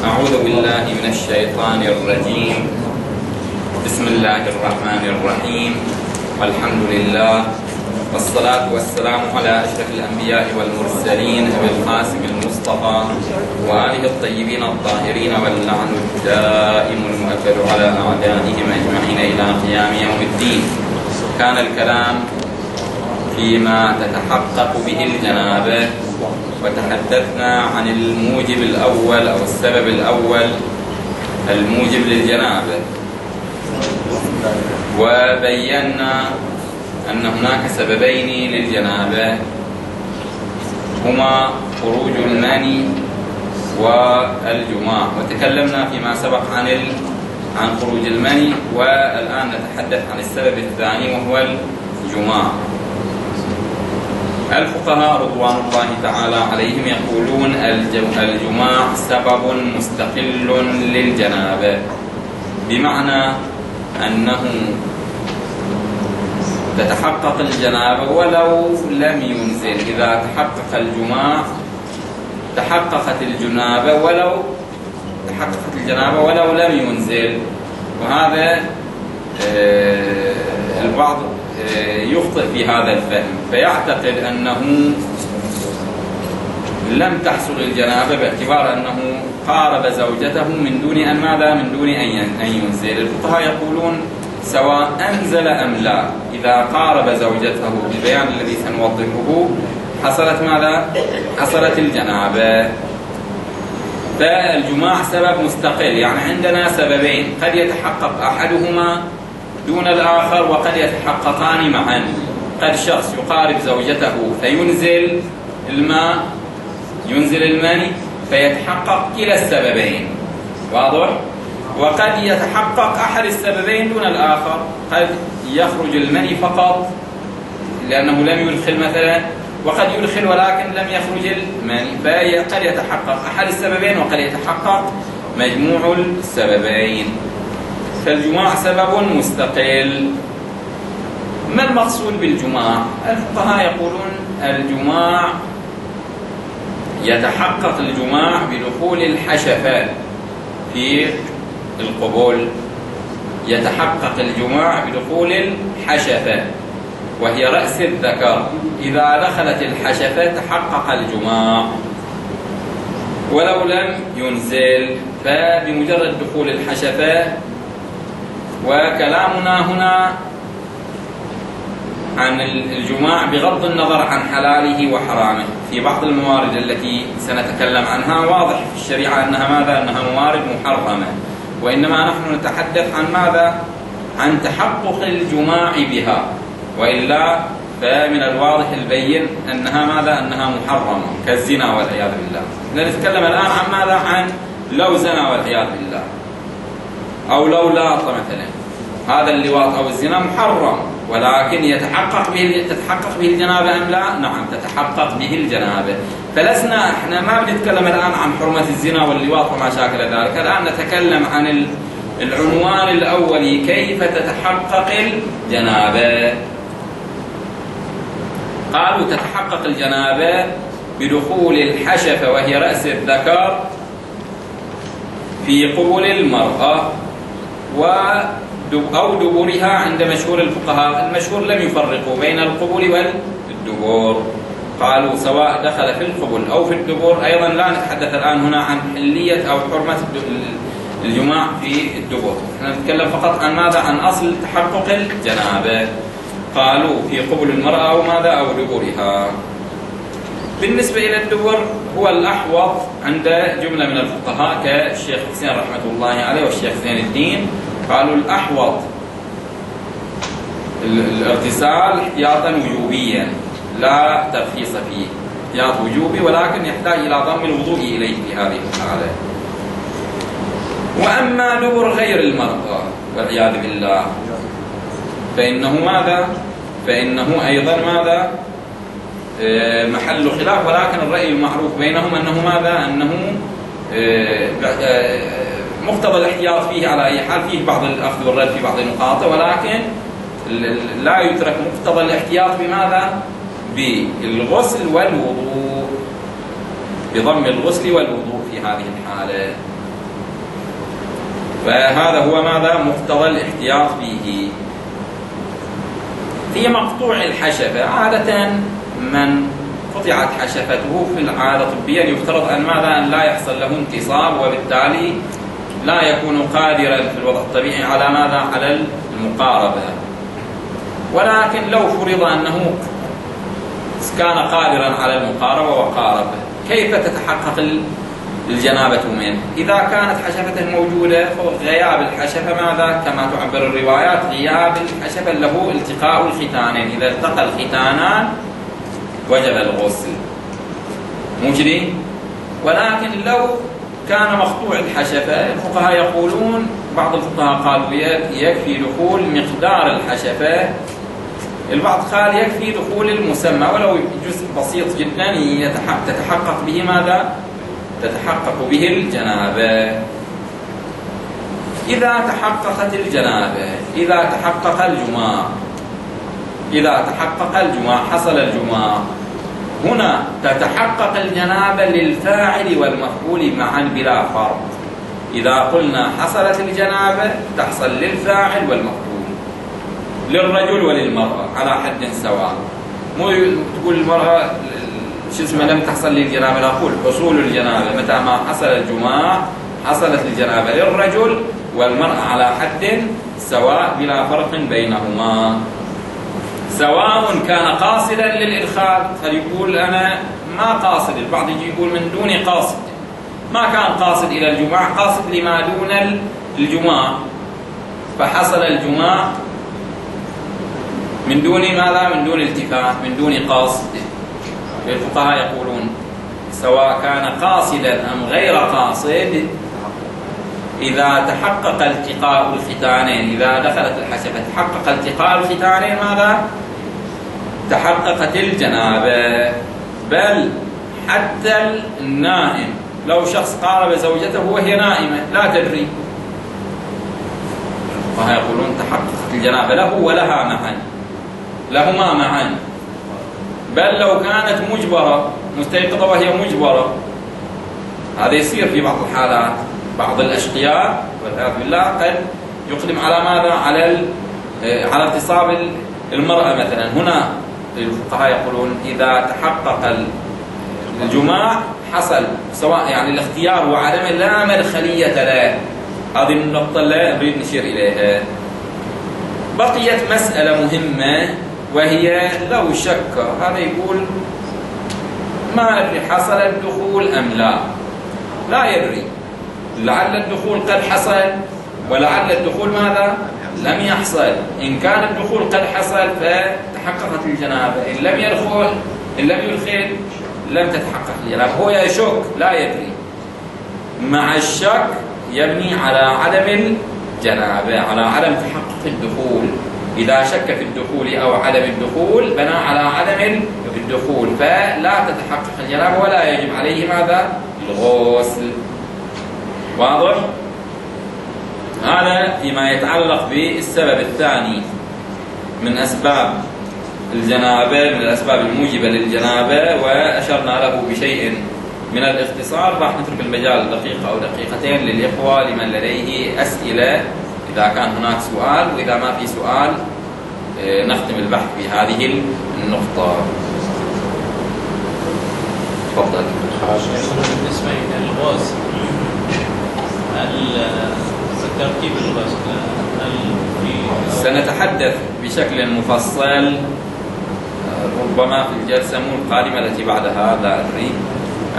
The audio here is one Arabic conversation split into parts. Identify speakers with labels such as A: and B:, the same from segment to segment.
A: أعوذ بالله من الشيطان الرجيم. بسم الله الرحمن الرحيم، والحمد لله، والصلاة والسلام على أشرف الأنبياء والمرسلين أبي القاسم المصطفى وآله الطيبين الطاهرين، واللعن الدائم المؤكد على أعدائهم أجمعين إلى قيام يوم الدين. كان الكلام فيما تتحقق به الجنابة، وتحدثنا عن الموجب الأول أو السبب الأول الموجب للجنابة، وبينا أن هناك سببين للجنابة هما خروج المني والجماع، وتكلمنا فيما سبق عن خروج المني، والآن نتحدث عن السبب الثاني وهو الجماع. الفقهاء رضوان الله تعالى عليهم يقولون الجماع سبب مستقل للجنابة، بمعنى أنه تتحقق الجنابة ولو لم ينزل. إذا تحقق الجماع تحققت الجنابة ولو لم ينزل. وهذا البعض يخطئ في هذا الفهم، فيعتقد أنه لم تحصل الجنابة باعتبار أنه قارب زوجته من دون أن ينزل. الفقهاء يقولون سواء أنزل أم لا، إذا قارب زوجته بالبيان الذي سنوضحه حصلت الجنابة. فالجماع سبب مستقل، يعني عندنا سببين قد يتحقق أحدهما دون الآخر وقد يتحققان معا. قد شخص يقارب زوجته فينزل الماء، ينزل المني، فيتحقق كلا السببين، واضح؟ وقد يتحقق أحد السببين دون الآخر، قد يخرج المني فقط لأنه لم يدخل مثلا، وقد يدخل ولكن لم يخرج المني، فقد يتحقق أحد السببين وقد يتحقق مجموع السببين. فالجماع سبب مستقل. ما المقصود بالجماع؟ الفقهاء يقولون الجماع يتحقق الجماع بدخول الحشفة في القبول. يتحقق الجماع بدخول الحشفة وهي رأس الذكر. إذا دخلت الحشفة تحقق الجماع ولو لم ينزل، فبمجرد دخول الحشفة. وكلامنا هنا عن الجماع بغض النظر عن حلاله وحرامه. في بعض الموارد التي سنتكلم عنها واضح في الشريعة أنها موارد محرمة، وإنما نحن نتحدث عن ماذا؟ عن تحقق الجماع بها، وإلا فمن الواضح البين أنها محرمة كالزنا والعياذ بالله. نتكلم الآن عن ماذا؟ عن لو زنا والعياذ بالله، أو لو لاط مثلا، هذا اللواط أو الزنا محرم، ولكن تتحقق به الجنابة أم لا؟ نعم، تتحقق به الجنابة. احنا ما بنتكلم الآن عن حرمة الزنا واللواط وما شاكل ذلك، الآن نتكلم عن العنوان الأولي، كيف تتحقق الجنابة. قالوا تتحقق الجنابة بدخول الحشفة وهي رأس الذكر في قبل المرأة أو دبرها عند مشهور الفقهاء. المشهور لم يفرقوا بين القبل والدبر، قالوا سواء دخل في القبل أو في الدبر. أيضا لا نتحدث الآن هنا عن حلية أو حرمة الجماع في الدبر، نحن نتكلم فقط عن ماذا؟ عن أصل تحقق الجنابة. قالوا في قبل المرأة أو ماذا؟ أو دبرها. بالنسبة إلى الدبر هو الأحوط عند جملة من الفقهاء كالشيخ حسين رحمة الله عليه والشيخ زين الدين. قالوا الأحوط الاغتسال احتياطا وجوبيا لا ترخيص فيه، احتياط وجوبي ولكن يحتاج إلى ضم الوضوء إليه في هذه الحالة. وأما دبر غير المرأة والعياذ بالله فإنه ماذا؟ فإنه أيضا ماذا؟ محل خلاف، ولكن الرأي المعروف بينهم أنه ماذا؟ أنه مقتضى الاحتياط فيه على أي حال، فيه بعض الأخذ والرد في بعض النقاط، ولكن لا يترك مقتضى الاحتياط بماذا؟ بالغسل والوضوء، بضم الغسل والوضوء في هذه الحالة. فهذا هو ماذا مقتضى الاحتياط فيه. في مقطوع الحشفة عادة من قطعت حشفته في العادة طبيا يفترض أن ماذا أن لا يحصل له انتصاب، وبالتالي لا يكون قادرا في الوضع الطبيعي على ماذا على المقاربة. ولكن لو فرض أنه كان قادرا على المقاربة وقارب، كيف تتحقق الجنابة منه؟ إذا كانت حشفته موجودة غياب الحشفة ماذا كما تعبر الروايات غياب الحشفة له التقاء الختانين، إذا التقى الختانان وجب الغسل مجري. ولكن لو كان مقطوع الحشفة الفقهاء يقولون، بعض الفقهاء قالوا يكفي دخول مقدار الحشفة، البعض قال يكفي دخول المسمى ولو جزء بسيط جدا تتحقق به ماذا؟ تتحقق به الجنابة. إذا تحققت الجنابة، إذا تحقق الجماع حصل الجماع، هنا تتحقق الجنابة للفاعل والمفعول معا بلا فرق. إذا قلنا حصلت الجنابة تحصل للفاعل والمفعول، للرجل وللمرأة على حد سواء. مو تقول المرأة لم تحصل للجنابة، نقول حصول الجنابة متى ما حصل الجماع حصلت الجنابة للرجل والمرأة على حد سواء بلا فرق بينهما، سواء كان قاصدا للإدخال. قد يقول أنا ما قاصد، البعض يجي يقول من دون قاصد، ما كان قاصد إلى الجماع، قاصد لما دون الجماع، فحصل الجماع من دون ماذا؟ من دون التفات، من دون قاصد. الفقهاء يقولون سواء كان قاصدا أم غير قاصد، إذا تحقق التقاء الختانين، إذا دخلت الحشفة تحقق التقاء الختانين ماذا؟ تحققت الجنابة. بل حتى النائم، لو شخص قارب زوجته وهي نائمة لا تدري، الفقهاء يقولون تحققت الجنابة له ولها معا، لهما معا. بل لو كانت مجبرة مستيقظة وهي مجبرة، هذا يصير في بعض الحالات، بعض الأشقياء والعياذ بالله قد يقدم على ماذا؟ على اغتصاب المرأة مثلا. هنا الفقهاء يقولون إذا تحقق الجماع حصل، سواء يعني الاختيار وعدم لا مدخلية له. هذه النقطة اللي نريد نشير إليها. بقيت مسألة مهمة وهي لو شك، هذا يقول ما أدري حصل الدخول أم لا يدري، لعل الدخول قد حصل ولعل الدخول ماذا؟ لم يحصل. إن كان الدخول قد حصل فتحققت الجنابة، إن لم يدخل لم تتحقق الجنابة. هو يشك لا يدري، مع الشك يبني على عدم الجنابة، على عدم تحقق الدخول. إذا شك في الدخول أو عدم الدخول بنى على عدم الدخول، فلا تتحقق الجنابة ولا يجب عليه ماذا؟ الغسل. واضح؟ هذا فيما يتعلق بالسبب الثاني من أسباب الجنابة، من الأسباب الموجبة للجنابة، وأشرنا له بشيء من الاختصار. راح نترك المجال دقيقة أو دقيقتين للإخوة لمن لديه أسئلة إذا كان هناك سؤال، وإذا ما في سؤال نختم البحث في هذه النقطة. تفضل.
B: بالنسبة للغسل، هل ترتيب الغسل هل في
A: سنتحدث بشكل مفصل ربما في الجلسة القادمة التي بعدها، لا أدري،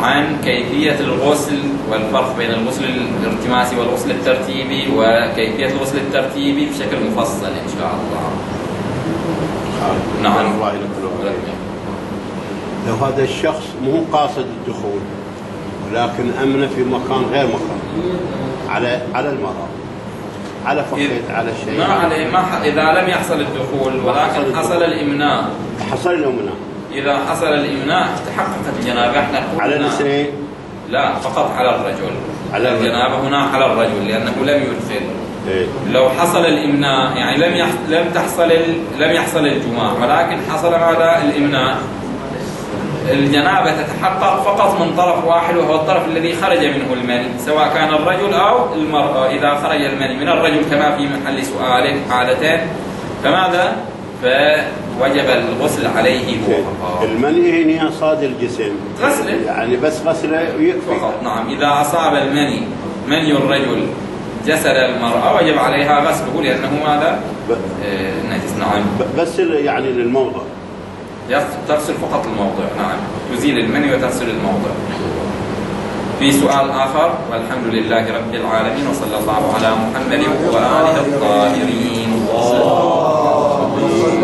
A: عن كيفية الغسل والفرق بين الغسل الارتماسي والغسل الترتيبي، وكيفية الغسل الترتيبي بشكل مفصل إن شاء الله. نعم.
C: الله لو هذا الشخص مو قاصد الدخول ولكن أمنه في مكان غير مكان، على المرأة، على فقد، على شيء،
A: ما عليه، إذا لم يحصل الدخول ولكن حصل الإمناء، إذا حصل الإمناء تحققت الجنابة. احنا
C: على الاثنين؟
A: لا، فقط على الرجل. الجنابة هنا على الرجل لأنه لم يدخل. لو حصل الإمناء يعني لم يحصل الجماع ولكن حصل ماذا؟ الإمناء، الجنابة تتحقق فقط من طرف واحد، وهو الطرف الذي خرج منه المني، سواء كان الرجل أو المرأة. إذا خرج المني من الرجل كما في محل سؤال عادة فماذا؟ فوجب الغسل عليه هو فقط.
C: المني هنا صاد الجسم،
A: غسله
C: يعني بس غسله يكفي
A: فقط. نعم، إذا أصاب المني مني الرجل جسد المرأة وجب عليها غسله، لأنه ماذا؟ نجس. نعم،
C: بس يعني للموضع،
A: تغسل فقط الموضع. نعم، تزيل المني وتغسل الموضع. في سؤال آخر؟ والحمد لله رب العالمين، وصلى الله على محمد وآله الطاهرين.